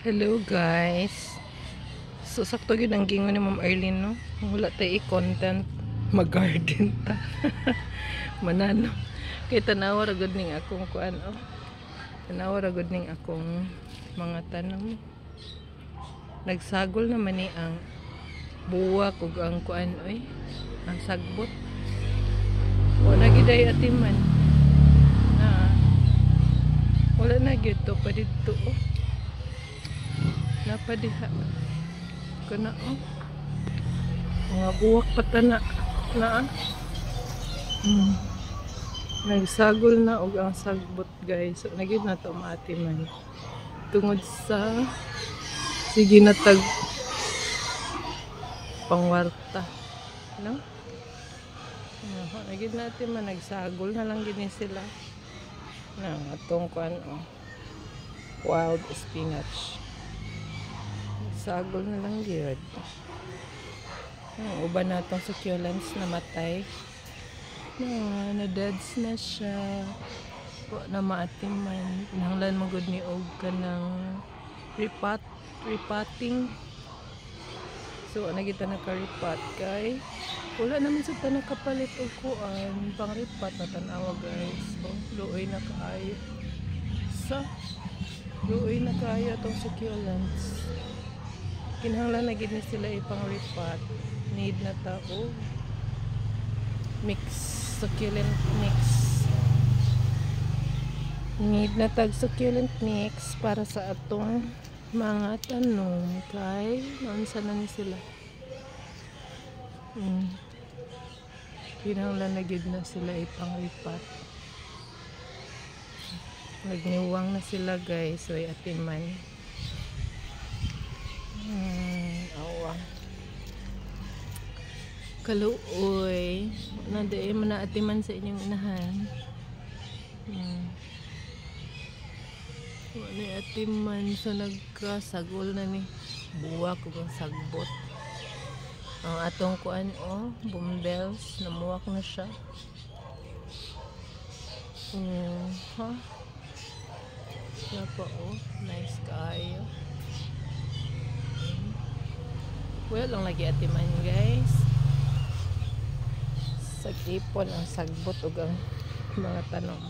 Hello guys. So sakto gyud ang gingon ni Ma'am Arlene no. Wala tay i-content mag-garden ta. Manano. Kay tanawa ra gud ning akong kuan oh. Tanawa ra gud ning akong mga tanom. Nagsagol naman ni ang buwak ug ang kuan oy. Ang sagbot. Wala giday atiman. Wala na gyud to pa dito oh. Napadiha kana oh. Mga buwak patana na nagsagol na og ang sagbot guys. So nagid na to maatiman tungod sa sige na tag pangwarta no. Nagid natin man nagsagol na lang gini sila na atong kuan oh. Wild spinach sagol na lang gyud. Ang uban natong succulents na matay na deads na siya po na maatiman nanglan mo gud ni og kanang repotting. So ana kita naka-repot kay wala naman sa tanang kapalit og kuan pang repot na tanawa guys. Oh, luoy na kaayo sa luoy na kaayo atong succulents. Kinahanglan na gid ni sila ipang repot. Need na tao mix succulent mix. Need na tag succulent mix para sa atong mga tanom kay naunsa na ni sila. Kinahanglan na gid na sila ipang repot. Nagniwang na sila guys, way atiman. Awa kaluoy nanday man na atiman sa inyong inahan. Wala atiman so nagkasagol na ni buwak ug sagbot. Ang atong kuan oh bumbles namuwak na siya. Ha napa oh nice kayo. Well, lang lagi atiman guys. Sagipon ang sagbot ug ang mga tanom.